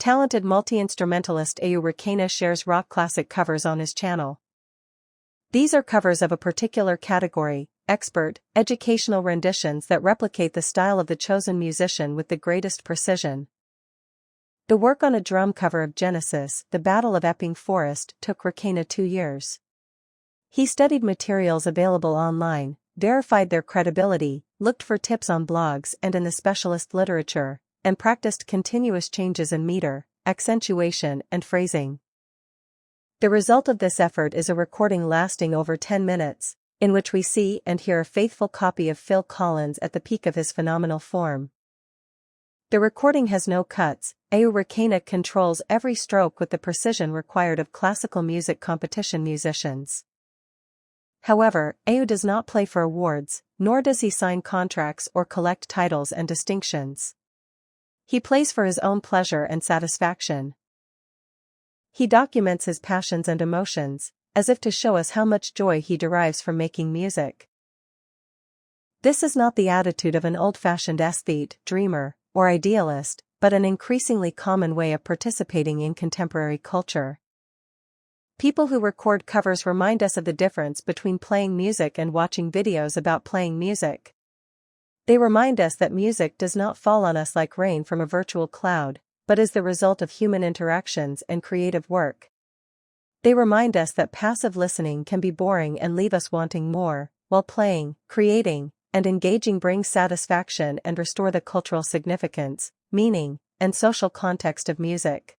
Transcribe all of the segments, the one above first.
Talented multi-instrumentalist Epping Rakena shares rock classic covers on his channel. These are covers of a particular category, expert, educational renditions that replicate the style of the chosen musician with the greatest precision. The work on a drum cover of Genesis, The Battle of Epping Forest, took Rakena 2 years. He studied materials available online, verified their credibility, looked for tips on blogs and in the specialist literature, and practiced continuous changes in meter, accentuation, and phrasing. The result of this effort is a recording lasting over 10 minutes, in which we see and hear a faithful copy of Phil Collins at the peak of his phenomenal form. The recording has no cuts. Epping Rakena controls every stroke with the precision required of classical music competition musicians. However, Epping does not play for awards, nor does he sign contracts or collect titles and distinctions. He plays for his own pleasure and satisfaction. He documents his passions and emotions, as if to show us how much joy he derives from making music. This is not the attitude of an old-fashioned aesthete, dreamer, or idealist, but an increasingly common way of participating in contemporary culture. People who record covers remind us of the difference between playing music and watching videos about playing music. They remind us that music does not fall on us like rain from a virtual cloud, but is the result of human interactions and creative work. They remind us that passive listening can be boring and leave us wanting more, while playing, creating, and engaging brings satisfaction and restore the cultural significance, meaning, and social context of music.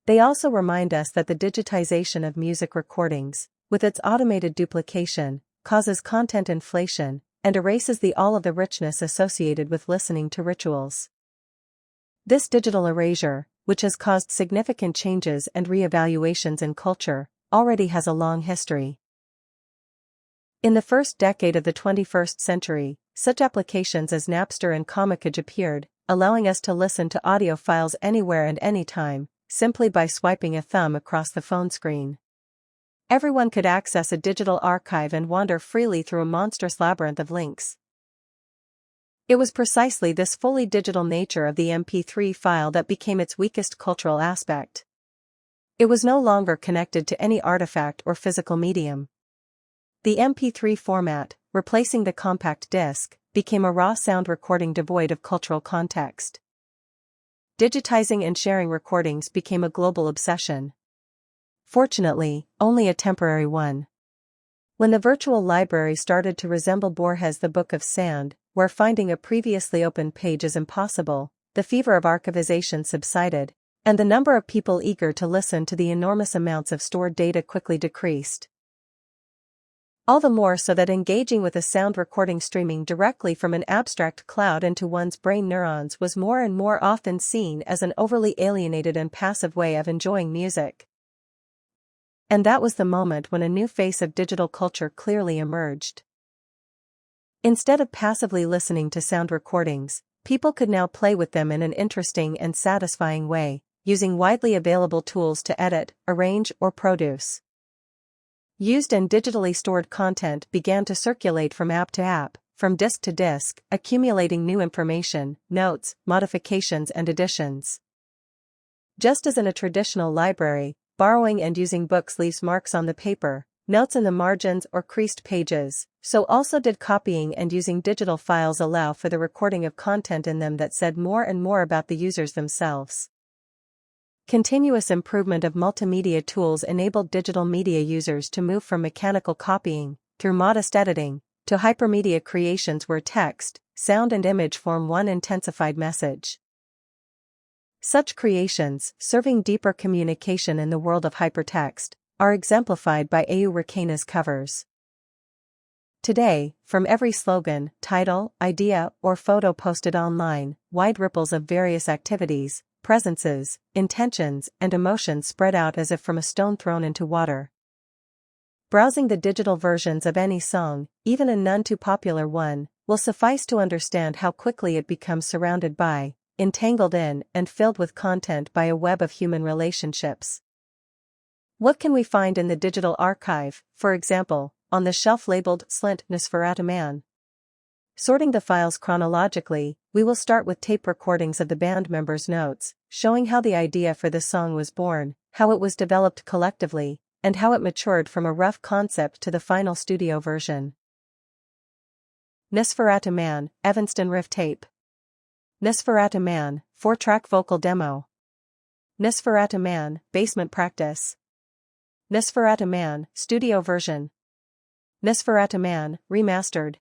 They also remind us that the digitization of music recordings, with its automated duplication, causes content inflation, and erases all of the richness associated with listening to rituals. This digital erasure, which has caused significant changes and re-evaluations in culture, already has a long history. In the first decade of the 21st century, such applications as Napster and Comicage appeared, allowing us to listen to audio files anywhere and anytime, simply by swiping a thumb across the phone screen. Everyone could access a digital archive and wander freely through a monstrous labyrinth of links. It was precisely this fully digital nature of the MP3 file that became its weakest cultural aspect. It was no longer connected to any artifact or physical medium. The MP3 format, replacing the compact disc, became a raw sound recording devoid of cultural context. Digitizing and sharing recordings became a global obsession. Fortunately, only a temporary one. When the virtual library started to resemble Borges' The Book of Sand, where finding a previously opened page is impossible, the fever of archivization subsided, and the number of people eager to listen to the enormous amounts of stored data quickly decreased. All the more so that engaging with a sound recording streaming directly from an abstract cloud into one's brain neurons was more and more often seen as an overly alienated and passive way of enjoying music. And that was the moment when a new face of digital culture clearly emerged. Instead of passively listening to sound recordings, people could now play with them in an interesting and satisfying way, using widely available tools to edit, arrange, or produce. Used and digitally stored content began to circulate from app to app, from disk to disk, accumulating new information, notes, modifications and additions. Just as in a traditional library, borrowing and using books leaves marks on the paper, notes in the margins or creased pages, so also did copying and using digital files allow for the recording of content in them that said more and more about the users themselves. Continuous improvement of multimedia tools enabled digital media users to move from mechanical copying, through modest editing, to hypermedia creations where text, sound and image form one intensified message. Such creations, serving deeper communication in the world of hypertext, are exemplified by Epping Rakena's covers. Today, from every slogan, title, idea, or photo posted online, wide ripples of various activities, presences, intentions, and emotions spread out as if from a stone thrown into water. Browsing the digital versions of any song, even a none too popular one, will suffice to understand how quickly it becomes surrounded by, entangled in, and filled with content by a web of human relationships. What can we find in the digital archive, for example, on the shelf labeled Slint Nosferatu Man? Sorting the files chronologically, we will start with tape recordings of the band members' notes, showing how the idea for this song was born, how it was developed collectively, and how it matured from a rough concept to the final studio version. Nosferatu Man, Evanston Riff Tape. Nosferatu Man, 4-track vocal demo. Nosferatu Man, basement practice. Nosferatu Man, studio version. Nosferatu Man, remastered.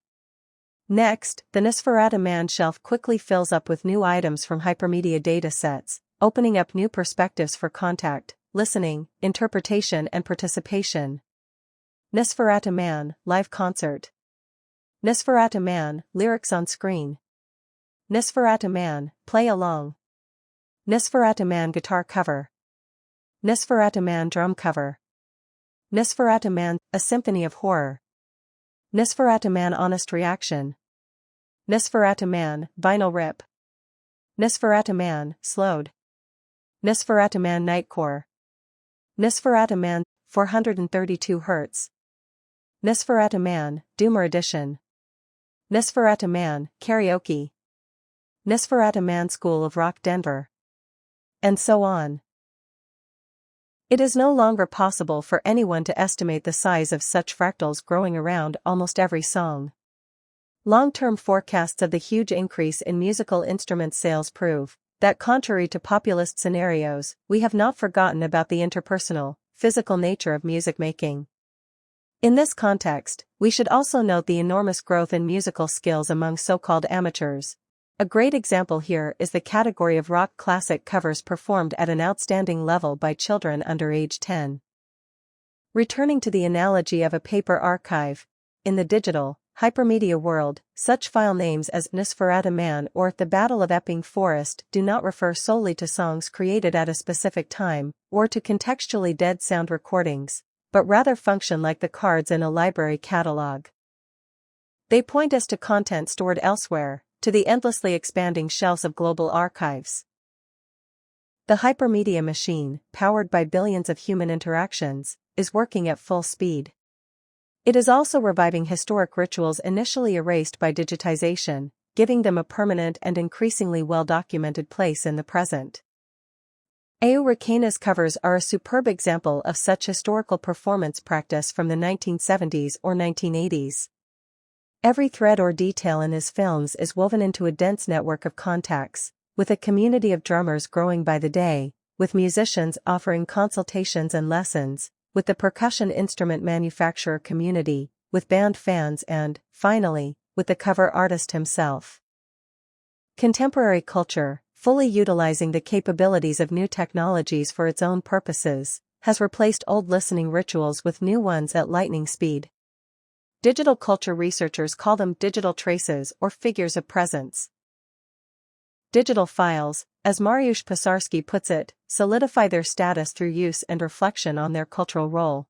Next, the Nosferatu Man shelf quickly fills up with new items from hypermedia datasets, opening up new perspectives for contact, listening, interpretation and participation. Nosferatu Man, live concert. Nosferatu Man, lyrics on screen. Nosferatu Man, play along. Nosferatu Man guitar cover. Nosferatu Man drum cover. Nosferatu Man, a symphony of horror. Nosferatu Man honest reaction. Nosferatu Man, vinyl rip. Nosferatu Man, slowed. Nosferatu Man nightcore. Nosferatu Man, 432 Hz. Nosferatu Man, Doomer edition. Nosferatu Man, karaoke. Nosferatu Man School of Rock Denver. And so on. It is no longer possible for anyone to estimate the size of such fractals growing around almost every song. Long-term forecasts of the huge increase in musical instrument sales prove that, contrary to populist scenarios, we have not forgotten about the interpersonal, physical nature of music making. In this context, we should also note the enormous growth in musical skills among so-called amateurs. A great example here is the category of rock classic covers performed at an outstanding level by children under age 10. Returning to the analogy of a paper archive, in the digital, hypermedia world, such file names as Nosferatu Man or The Battle of Epping Forest do not refer solely to songs created at a specific time, or to contextually dead sound recordings, but rather function like the cards in a library catalog. They point us to content stored elsewhere, to the endlessly expanding shelves of global archives. The hypermedia machine, powered by billions of human interactions, is working at full speed. It is also reviving historic rituals initially erased by digitization, giving them a permanent and increasingly well-documented place in the present. Euricanas covers are a superb example of such historical performance practice from the 1970s or 1980s. Every thread or detail in his films is woven into a dense network of contacts, with a community of drummers growing by the day, with musicians offering consultations and lessons, with the percussion instrument manufacturer community, with band fans and, finally, with the cover artist himself. Contemporary culture, fully utilizing the capabilities of new technologies for its own purposes, has replaced old listening rituals with new ones at lightning speed. Digital culture researchers call them digital traces or figures of presence. Digital files, as Mariusz Pisarski puts it, solidify their status through use and reflection on their cultural role.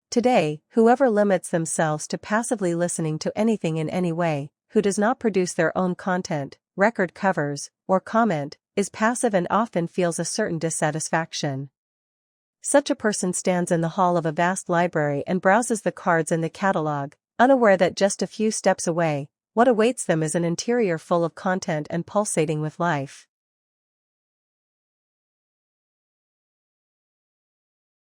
Today, whoever limits themselves to passively listening to anything in any way, who does not produce their own content, record covers, or comment, is passive and often feels a certain dissatisfaction. Such a person stands in the hall of a vast library and browses the cards in the catalog, unaware that just a few steps away, what awaits them is an interior full of content and pulsating with life.